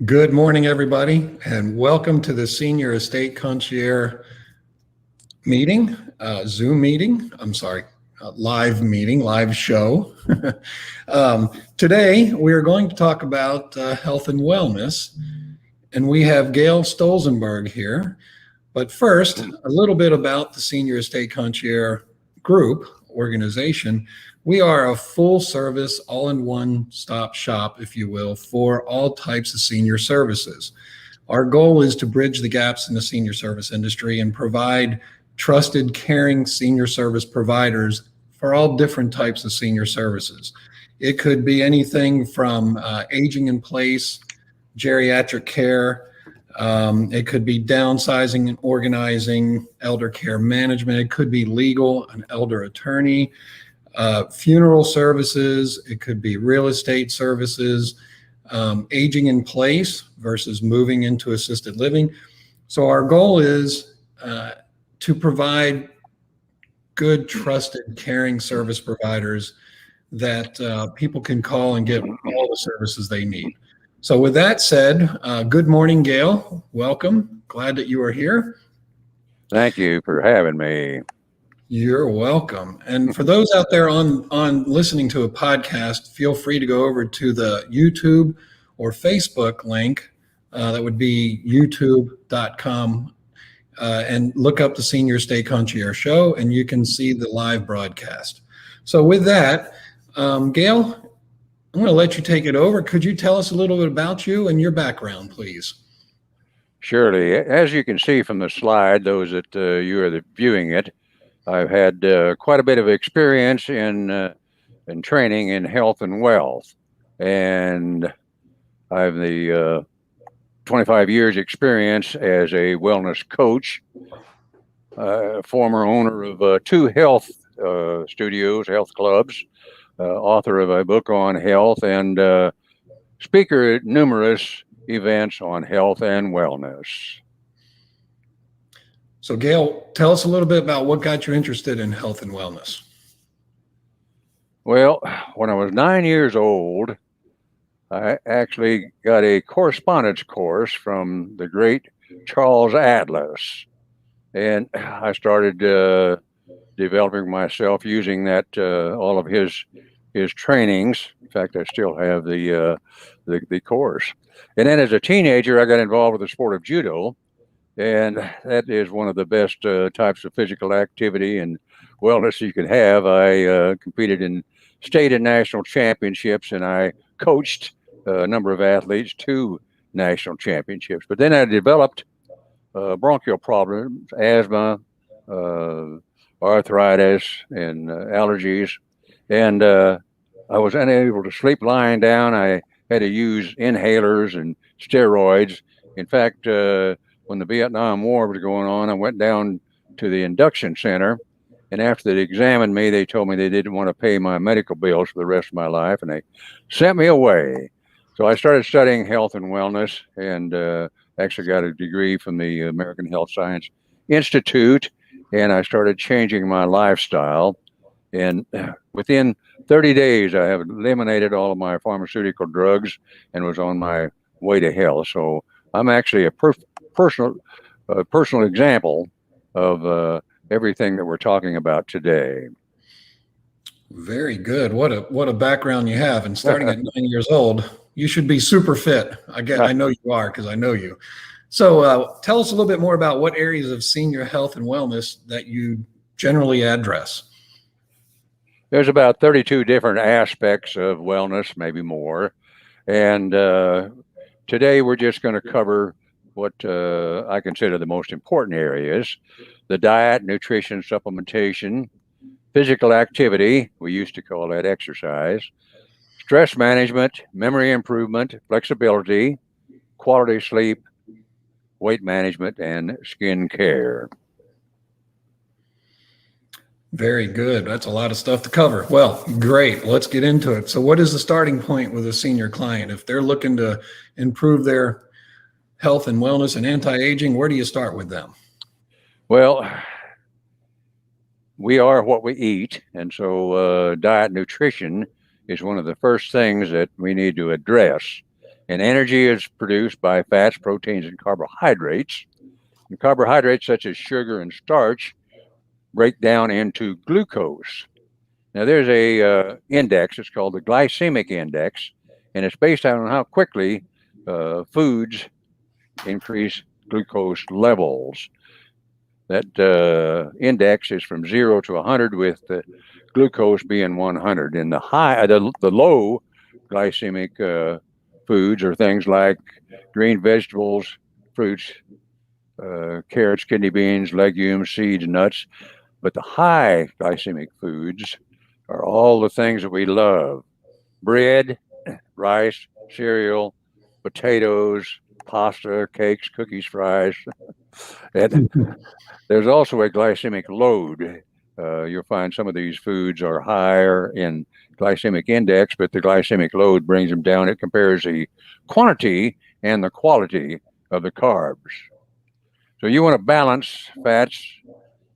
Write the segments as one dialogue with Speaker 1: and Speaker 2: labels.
Speaker 1: Good morning, everybody, and welcome to the Senior Estate Concierge meeting, Zoom meeting. I'm sorry, live meeting, live show. Today, we are going to talk about health and wellness, and we have Gail Stolzenburg here. But first, a little bit about the Senior Estate Concierge group organization. We are a full service, all in one stop shop, if you will, for all types of senior services. Our goal is to bridge the gaps in the senior service industry and provide trusted, caring senior service providers for all different types of senior services. It could be anything from aging in place, geriatric care. It could be downsizing and organizing, elder care management. It could be legal, an elder attorney, funeral services. It could be real estate services, aging in place versus moving into assisted living. So our goal is to provide good, trusted, caring service providers that people can call and get all the services they need. So with that said, good morning, Gail. Welcome. Glad that you are here.
Speaker 2: Thank you for having me.
Speaker 1: You're welcome. And for those out there on listening to a podcast, feel free to go over to the YouTube or Facebook link. That would be youtube.com and look up the Senior Estate Concierge Show, and you can see the live broadcast. So with that, Gail, I'm going to let you take it over. Could you tell us a little bit about you and your background, please?
Speaker 2: Surely. As you can see from the slide, those that you are viewing it, I've had quite a bit of experience in training in health and wealth. And I have the 25 years experience as a wellness coach, former owner of two health studios, health clubs, author of a book on health, and speaker at numerous events on health and wellness.
Speaker 1: So Gail, tell us a little bit about what got you interested in health and wellness.
Speaker 2: Well, when I was 9 years old, I actually got a correspondence course from the great Charles Atlas, and I started developing myself using that all of his trainings. In fact, I still have the course. And then as a teenager, I got involved with the sport of judo, and that is one of the best types of physical activity and wellness you can have. I competed in state and national championships, and I coached a number of athletes to national championships. But then I developed bronchial problems, asthma, arthritis, and allergies, and I was unable to sleep lying down. I had to use inhalers and steroids. In fact, when the Vietnam War was going on, I went down to the induction center, and after they examined me, they told me they didn't want to pay my medical bills for the rest of my life, and they sent me away. So I started studying health and wellness, and actually got a degree from the American Health Science Institute, and I started changing my lifestyle. And within 30 days, I have eliminated all of my pharmaceutical drugs and was on my way to health. So I'm actually a personal example of everything that we're talking about today.
Speaker 1: Very good. What a background you have. And starting at 9 years old, you should be super fit. I know you are because I know you. So tell us a little bit more about what areas of senior health and wellness that you generally address.
Speaker 2: There's about 32 different aspects of wellness, maybe more. And today we're just going to cover what I consider the most important areas: the diet, nutrition, supplementation, physical activity, we used to call that exercise, stress management, memory improvement, flexibility, quality sleep, weight management, and skin care.
Speaker 1: Very good. That's a lot of stuff to cover. Well, great. Let's get into it. So what is the starting point with a senior client? If they're looking to improve their health and wellness and anti-aging, where do you start with them?
Speaker 2: Well, we are what we eat. And so diet nutrition is one of the first things that we need to address. And energy is produced by fats, proteins, and carbohydrates. And carbohydrates such as sugar and starch break down into glucose. Now there's a index, it's called the glycemic index, and it's based on how quickly foods increase glucose levels. That index is from 0 to 100, with the glucose being 100. And the low glycemic foods are things like green vegetables, fruits, carrots, kidney beans, legumes, seeds, nuts. But the high glycemic foods are all the things that we love: bread, rice, cereal, potatoes, pasta, cakes, cookies, fries. And there's also a glycemic load. You'll find some of these foods are higher in glycemic index, but the glycemic load brings them down. It compares the quantity and the quality of the carbs. So you want to balance fats,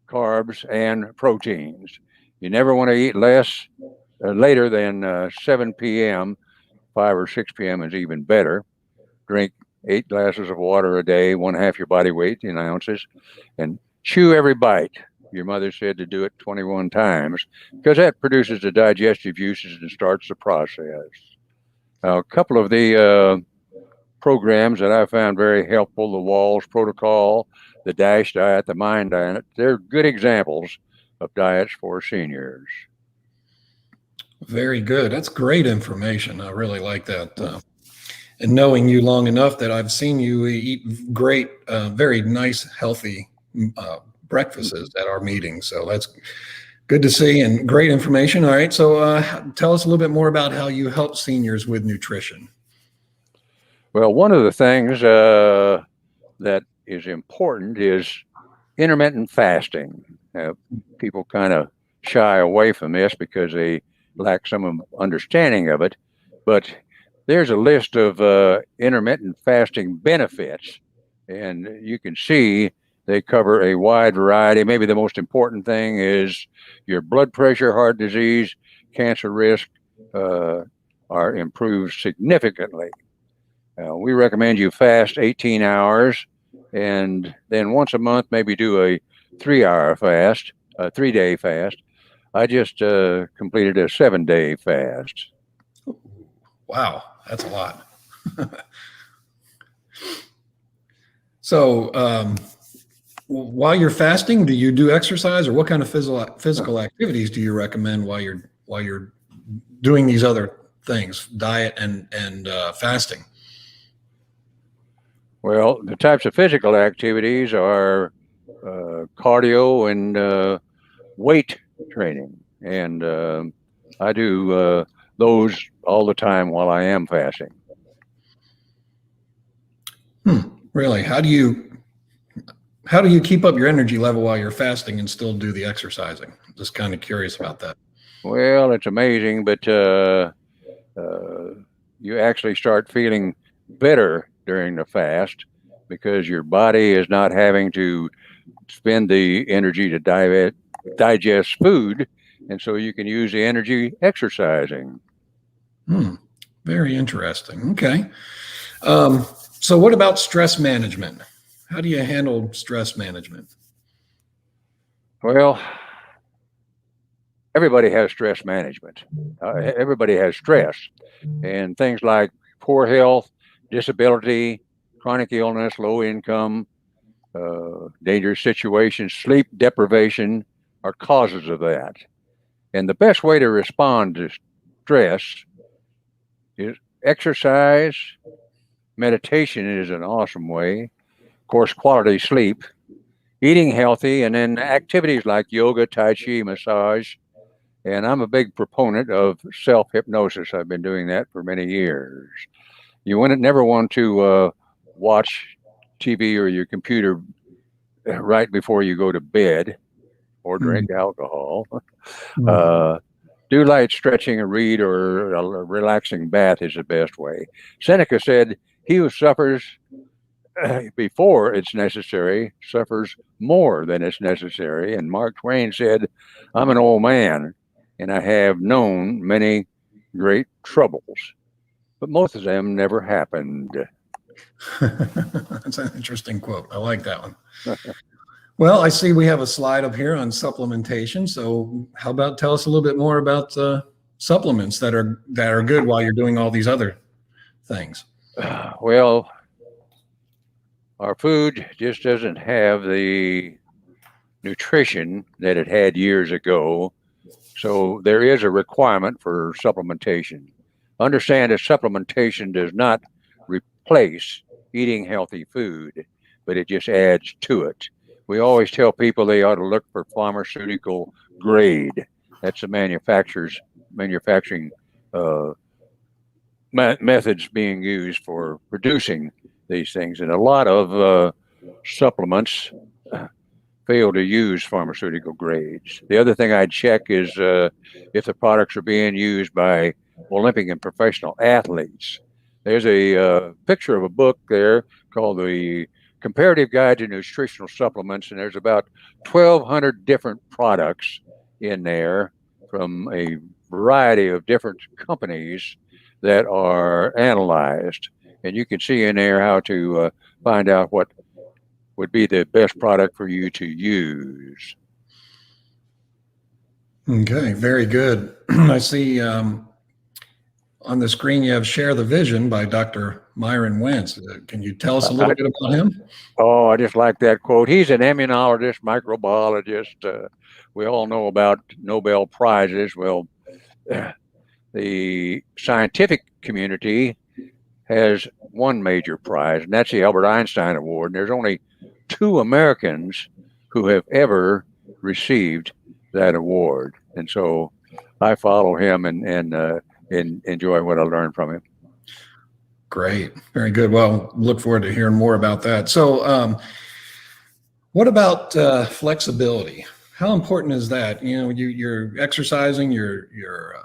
Speaker 2: carbs, and proteins. You never want to eat later than 7 p.m. 5 or 6 p.m. is even better. Drink 8 glasses of water a day, 1/2 your body weight in ounces, and chew every bite. Your mother said to do it 21 times because that produces the digestive juices and starts the process. Now, a couple of the programs that I found very helpful: the Walls Protocol, the DASH diet, the Mind diet. They're good examples of diets for seniors.
Speaker 1: Very good. That's great information. I really like that. And knowing you long enough that I've seen you eat great, very nice, healthy breakfasts at our meetings. So that's good to see and great information. All right. So tell us a little bit more about how you help seniors with nutrition.
Speaker 2: Well, one of the things that is important is intermittent fasting. People kind of shy away from this because they lack some understanding of it, but there's a list of intermittent fasting benefits, and you can see they cover a wide variety. Maybe the most important thing is your blood pressure, heart disease, cancer risk are improved significantly. We recommend you fast 18 hours, and then once a month, maybe do a 3-hour fast, a 3-day fast. I just completed a 7-day fast.
Speaker 1: Wow, that's a lot. So while you're fasting, do you do exercise, or what kind of physical activities do you recommend while you're doing these other things, diet and fasting?
Speaker 2: Well, the types of physical activities are cardio and weight training, and I do those all the time while I am fasting.
Speaker 1: Really? How do you keep up your energy level while you're fasting and still do the exercising? Just kind of curious about that.
Speaker 2: Well, it's amazing, but you actually start feeling better during the fast because your body is not having to spend the energy to digest food, and so you can use the energy exercising.
Speaker 1: Very interesting. Okay. So what about stress management? How do you handle stress management?
Speaker 2: Well, everybody has stress management. Everybody has stress, and things like poor health, disability, chronic illness, low income, dangerous situations, sleep deprivation are causes of that. And the best way to respond to stress is exercise. Meditation is an awesome way. Of course, quality sleep, eating healthy, and then activities like yoga, tai chi, massage. And I'm a big proponent of self-hypnosis. I've been doing that for many years. You never want to watch TV or your computer right before you go to bed or drink alcohol. Do light stretching, a read, or a relaxing bath is the best way. Seneca said, "He who suffers before it's necessary suffers more than it's necessary." And Mark Twain said, "I'm an old man, and I have known many great troubles." but most of them never happened.
Speaker 1: That's an interesting quote. I like that one. Well, I see we have a slide up here on supplementation. So how about tell us a little bit more about supplements that are good while you're doing all these other things?
Speaker 2: Well, our food just doesn't have the nutrition that it had years ago. So there is a requirement for supplementation. Understand that supplementation does not replace eating healthy food, but it just adds to it. We always tell people they ought to look for pharmaceutical grade. That's the manufacturing methods being used for producing these things. And a lot of supplements fail to use pharmaceutical grades. The other thing I'd check is if the products are being used by Olympic and professional athletes. There's a picture of a book there called the Comparative Guide to Nutritional Supplements, and there's about 1,200 different products in there from a variety of different companies that are analyzed. And you can see in there how to find out what would be the best product for you to use.
Speaker 1: Okay, very good. I see on the screen you have Share the Vision by Dr. Myron Wentz. Can you tell us a little bit about him?
Speaker 2: Oh, I just like that quote. He's an immunologist, microbiologist. We all know about Nobel Prizes. Well, the scientific community has one major prize, and that's the Albert Einstein Award. And there's only 2 Americans who have ever received that award. And so I follow him and enjoy what I learned from him.
Speaker 1: Great. Very good. Well, look forward to hearing more about that. So what about flexibility? How important is that? You know, you're exercising, you're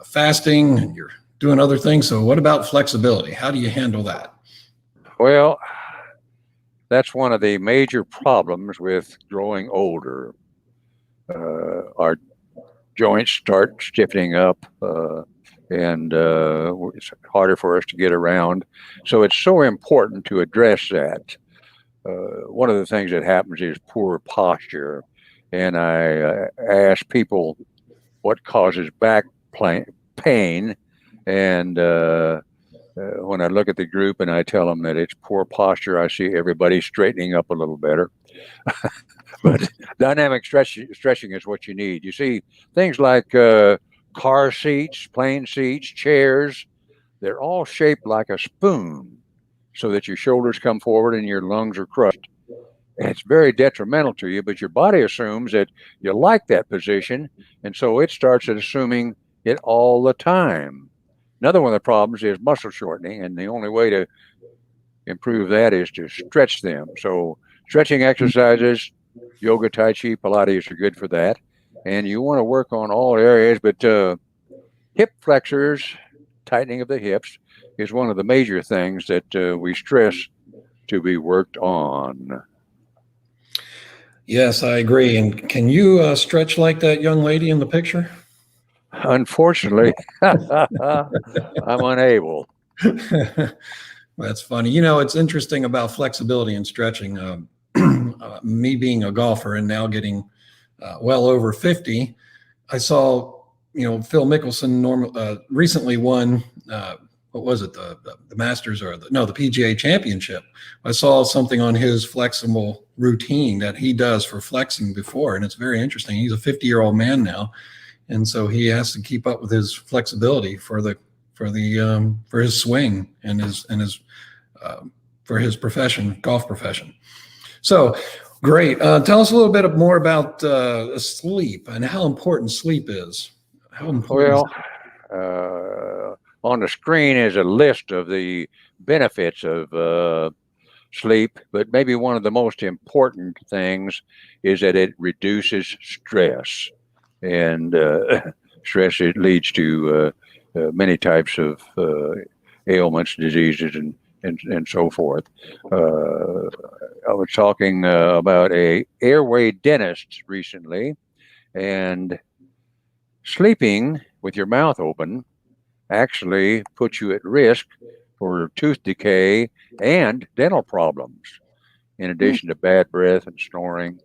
Speaker 1: fasting, and you're doing other things. So what about flexibility? How do you handle that?
Speaker 2: Well, that's one of the major problems with growing older. Our joints start stiffening up, and it's harder for us to get around. So it's so important to address that. One of the things that happens is poor posture. And I ask people what causes back pain. And when I look at the group and I tell them that it's poor posture, I see everybody straightening up a little better. But dynamic stretching is what you need. You see things like car seats, plane seats, chairs, they're all shaped like a spoon so that your shoulders come forward and your lungs are crushed. It's very detrimental to you, but your body assumes that you like that position, and so it starts assuming it all the time. Another one of the problems is muscle shortening, and the only way to improve that is to stretch them. So stretching exercises, yoga, tai chi, Pilates are good for that. And you want to work on all areas, but hip flexors, tightening of the hips, is one of the major things that we stress to be worked on.
Speaker 1: Yes, I agree. And can you stretch like that young lady in the picture?
Speaker 2: Unfortunately, I'm unable.
Speaker 1: That's funny. You know, it's interesting about flexibility and stretching. Me being a golfer and now getting well over 50, I saw, you know, Phil Mickelson recently won, what was it, the Masters or the PGA Championship. I saw something on his flexible routine that he does for flexing before, and it's very interesting. He's a 50-year-old man now, and so he has to keep up with his flexibility for his swing and for his profession, golf profession. So great. Tell us a little bit more about sleep and how important sleep is. How important?
Speaker 2: Well, on the screen is a list of the benefits of sleep, but maybe one of the most important things is that it reduces stress, and stress leads to many types of ailments, diseases, and so forth. I was talking about a airway dentist recently, and sleeping with your mouth open actually puts you at risk for tooth decay and dental problems, in addition to bad breath and snoring.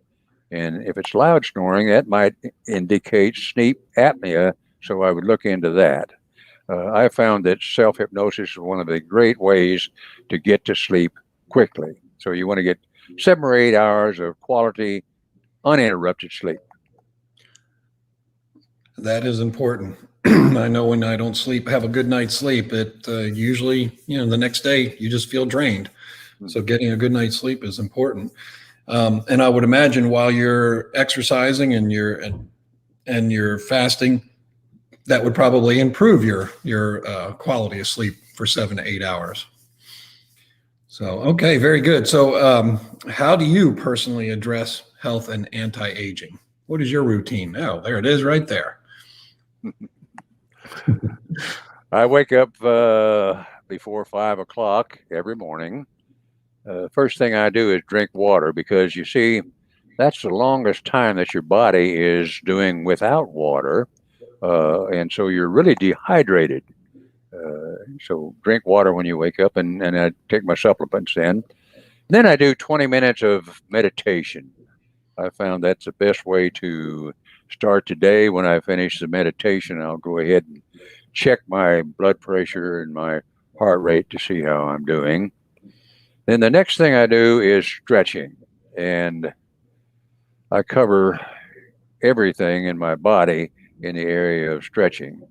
Speaker 2: And if it's loud snoring, that might indicate sleep apnea, so I would look into that. I found that self-hypnosis is one of the great ways to get to sleep quickly. So you want to get 7 or 8 hours of quality, uninterrupted sleep.
Speaker 1: That is important. I know when I don't sleep, have a good night's sleep, it usually, the next day you just feel drained. So getting a good night's sleep is important. And I would imagine while you're exercising and you're fasting, that would probably improve your quality of sleep for 7 to 8 hours. So, okay, very good. So how do you personally address health and anti-aging? What is your routine? Oh, there it is right there.
Speaker 2: I wake up before 5 o'clock every morning. First thing I do is drink water, because you see, that's the longest time that your body is doing without water. And so you're really dehydrated. So drink water when you wake up, and I take my supplements in. Then I do 20 minutes of meditation. I found that's the best way to start today. When I finish the meditation, I'll go ahead and check my blood pressure and my heart rate to see how I'm doing. Then the next thing I do is stretching, and I cover everything in my body in the area of stretching.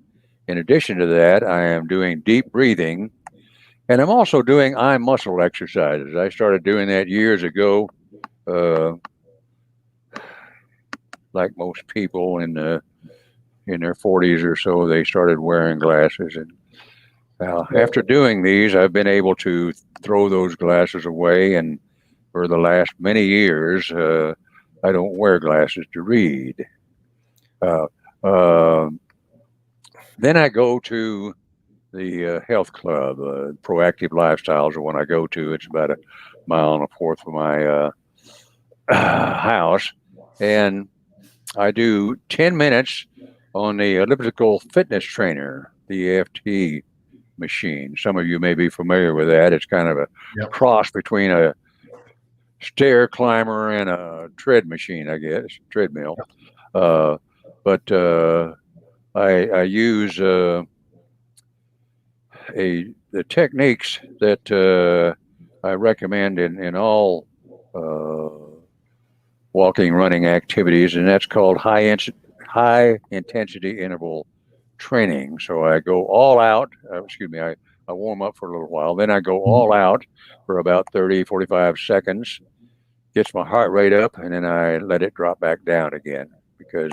Speaker 2: In addition to that, I am doing deep breathing, and I'm also doing eye muscle exercises. I started doing that years ago. Like most people in their 40s or so, they started wearing glasses. And after doing these, I've been able to throw those glasses away. And for the last many years, I don't wear glasses to read. Then I go to the health club. Proactive Lifestyles are one I go to. It's about 1.25 miles from my house. And I do 10 minutes on the elliptical fitness trainer, the EFT machine. Some of you may be familiar with that. It's kind of a cross between a stair climber and a tread machine, I guess, treadmill. But I use the techniques that I recommend in all walking, running activities, and that's called high intensity interval training. So I go all out, I warm up for a little while, then I go all out for about 30, 45 seconds, gets my heart rate up, and then I let it drop back down again, because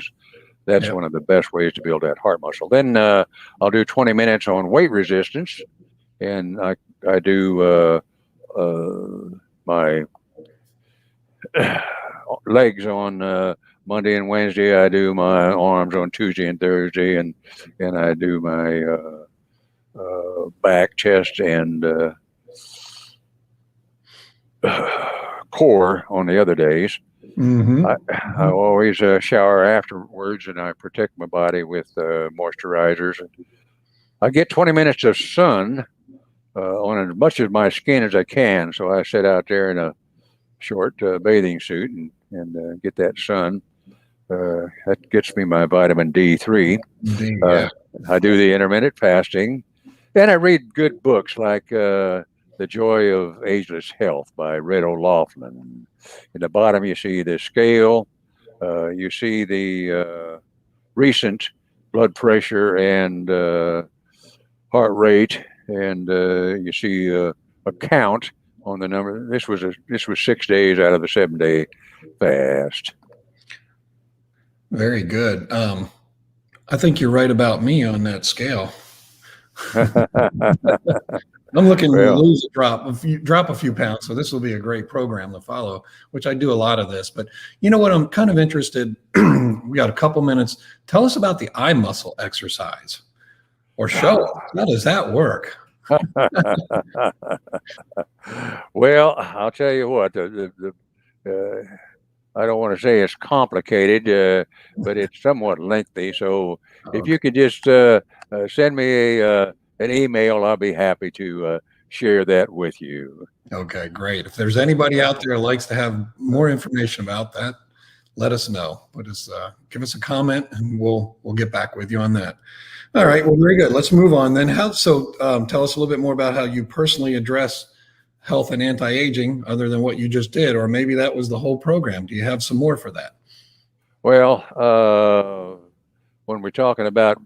Speaker 2: that's one of the best ways to build that heart muscle. Then I'll do 20 minutes on weight resistance, and I do my legs on Monday and Wednesday. I do my arms on Tuesday and Thursday, and I do my back, chest, and core on the other days. I always shower afterwards, and I protect my body with moisturizers. I get 20 minutes of sun on as much of my skin as I can. So I sit out there in a short bathing suit and get that sun. That gets me my vitamin D3. I do the intermittent fasting, and I read good books like The Joy of Ageless Health by Red O'Loughlin. In the bottom, you see the scale. You see the recent blood pressure and heart rate, and you see a count on the number. This was 6 days out of the 7-day fast.
Speaker 1: Very good. I think you're right about me on that scale. I'm looking to lose drop a few pounds, so this will be a great program to follow, which I do a lot of this. But you know what? I'm kind of interested. We got a couple minutes. Tell us about the eye muscle exercise, or show us. How does that work?
Speaker 2: Well, I'll tell you what. I don't want to say it's complicated, but it's somewhat lengthy. So if you could just send me an email, I'll be happy to share that with you.
Speaker 1: Okay, great. If there's anybody out there who likes to have more information about that, let us know. Give us a comment, and we'll get back with you on that. All right. Well, very good. Let's move on then. Tell us a little bit more about how you personally address health and anti-aging, other than what you just did, or maybe that was the whole program. Do you have some more for that?
Speaker 2: Well, when we're talking about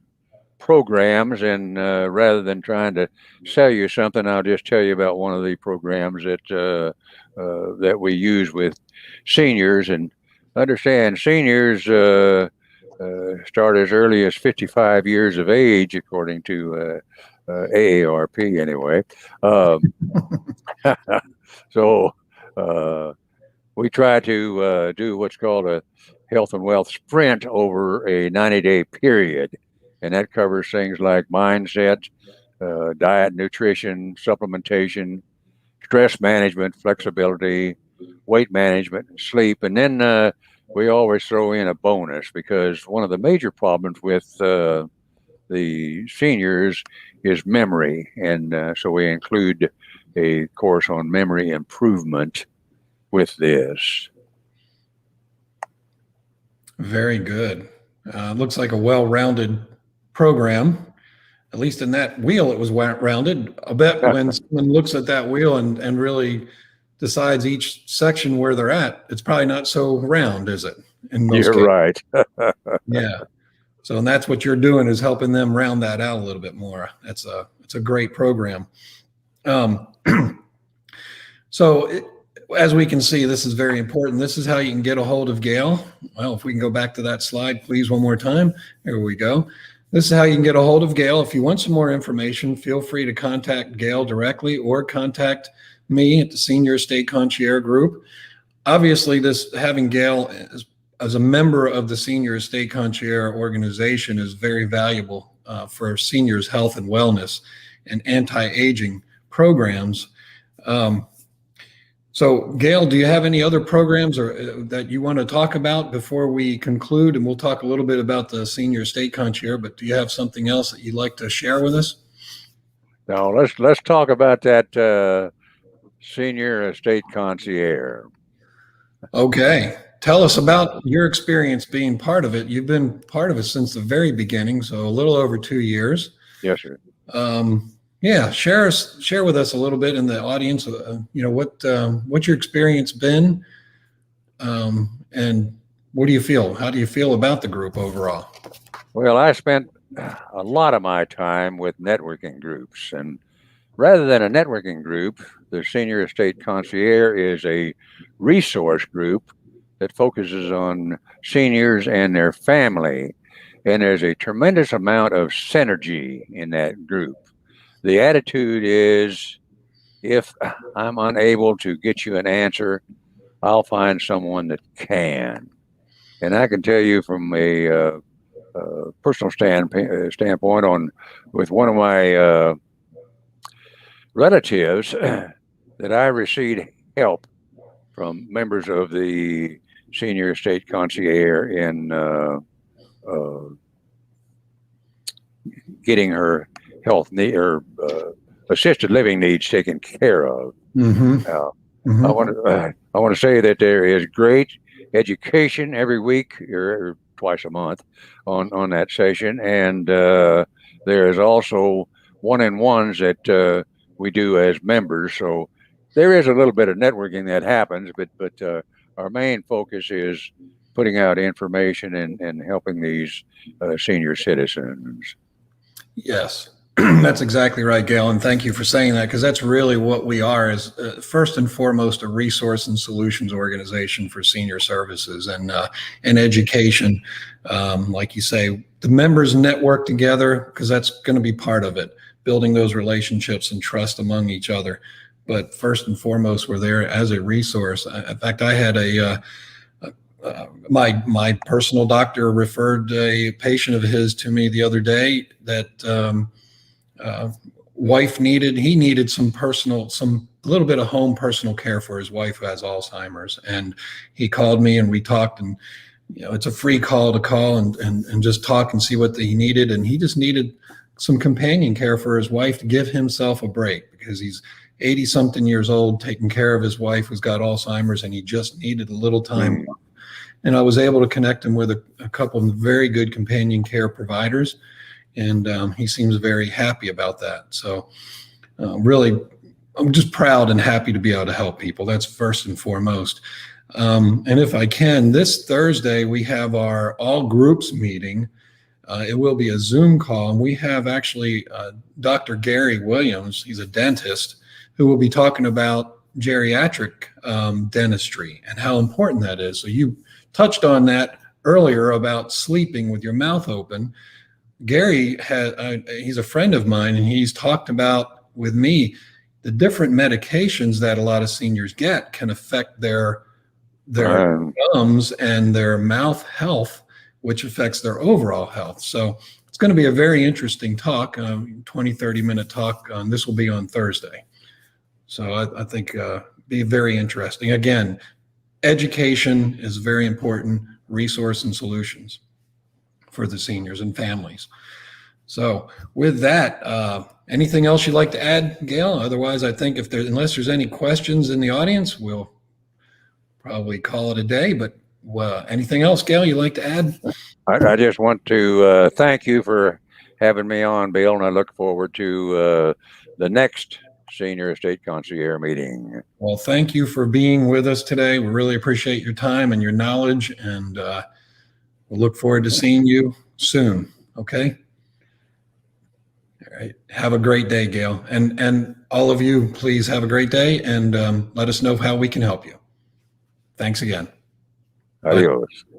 Speaker 2: programs, and rather than trying to sell you something, I'll just tell you about one of the programs that we use with seniors. And understand, seniors start as early as 55 years of age, according to AARP anyway. So we try to do what's called a health and wealth sprint over a 90-day period. And that covers things like mindset, diet, nutrition, supplementation, stress management, flexibility, weight management, and sleep. And then we always throw in a bonus, because one of the major problems with the seniors is memory. And so we include a course on memory improvement with this.
Speaker 1: Very good. Looks like a well-rounded program. At least in that wheel, it was rounded. I bet when someone looks at that wheel and really decides each section where they're at, it's probably not so round, is it? In most
Speaker 2: You're
Speaker 1: cases.
Speaker 2: right.
Speaker 1: Yeah. So, and that's what you're doing, is helping them round that out a little bit more. It's a great program. As we can see, this is very important. This is how you can get a hold of Gail. Well, if we can go back to that slide, please, one more time. Here we go. This is how you can get a hold of Gail. If you want some more information, feel free to contact Gail directly, or contact me at the Senior Estate Concierge Group. Obviously, having Gail as a member of the Senior Estate Concierge organization is very valuable for seniors' health and wellness and anti-aging programs. So, Gail, do you have any other programs that you want to talk about before we conclude? And we'll talk a little bit about the Senior Estate Concierge, but do you have something else that you'd like to share with us?
Speaker 2: Now, let's talk about that Senior Estate Concierge.
Speaker 1: Okay. Tell us about your experience being part of it. You've been part of it since the very beginning, so a little over 2 years.
Speaker 2: Yes, sir.
Speaker 1: Yeah, share with us a little bit in the audience. What's your experience been, and what do you feel? How do you feel about the group overall?
Speaker 2: Well, I spent a lot of my time with networking groups, and rather than a networking group, the Senior Estate Concierge is a resource group that focuses on seniors and their family, and there's a tremendous amount of synergy in that group. The attitude is, if I'm unable to get you an answer, I'll find someone that can. And I can tell you from a personal standpoint, with one of my relatives, that I received help from members of the Senior Estate Concierge in getting her health need or assisted living needs taken care of.
Speaker 1: Mm-hmm.
Speaker 2: I want to say that there is great education every week or twice a month on that session, and there is also one-on-ones that we do as members. So there is a little bit of networking that happens, but our main focus is putting out information and helping these senior citizens.
Speaker 1: Yes, that's exactly right, Gail. And thank you for saying that, because that's really what we are, is first and foremost a resource and solutions organization for senior services and education. Like you say, the members network together, because that's going to be part of it, building those relationships and trust among each other. But first and foremost, we're there as a resource. In fact, I had my personal doctor referred a patient of his to me the other day that he needed a little bit of home personal care for his wife who has Alzheimer's. And he called me and we talked, and it's a free call to call and just talk and see what he needed. And he just needed some companion care for his wife to give himself a break, because he's 80 something years old, taking care of his wife who's got Alzheimer's, and he just needed a little time. And I was able to connect him with a couple of very good companion care providers, and he seems very happy about that. So really, I'm just proud and happy to be able to help people. That's first and foremost. And if I can, this Thursday, we have our all groups meeting. It will be a Zoom call, and we have actually Dr. Gary Williams. He's a dentist who will be talking about geriatric dentistry and how important that is. So you touched on that earlier about sleeping with your mouth open. Gary he's a friend of mine, and he's talked about with me the different medications that a lot of seniors get can affect their gums and their mouth health, which affects their overall health. So it's going to be a very interesting talk, 20-30 minute talk. This will be on Thursday. So I think be very interesting. Again, education is a very important resource and solutions for the seniors and families. So with that, anything else you'd like to add, Gail? Otherwise, I think unless there's any questions in the audience, we'll probably call it a day. But anything else, Gail, you'd like to add?
Speaker 2: I just want to thank you for having me on, Bill, and I look forward to the next Senior Estate Concierge meeting.
Speaker 1: Well, thank you for being with us today. We really appreciate your time and your knowledge, and we'll look forward to seeing you soon. Okay? All right. Have a great day, Gail. And all of you, please have a great day, and let us know how we can help you. Thanks again.
Speaker 2: Adios.
Speaker 1: Bye.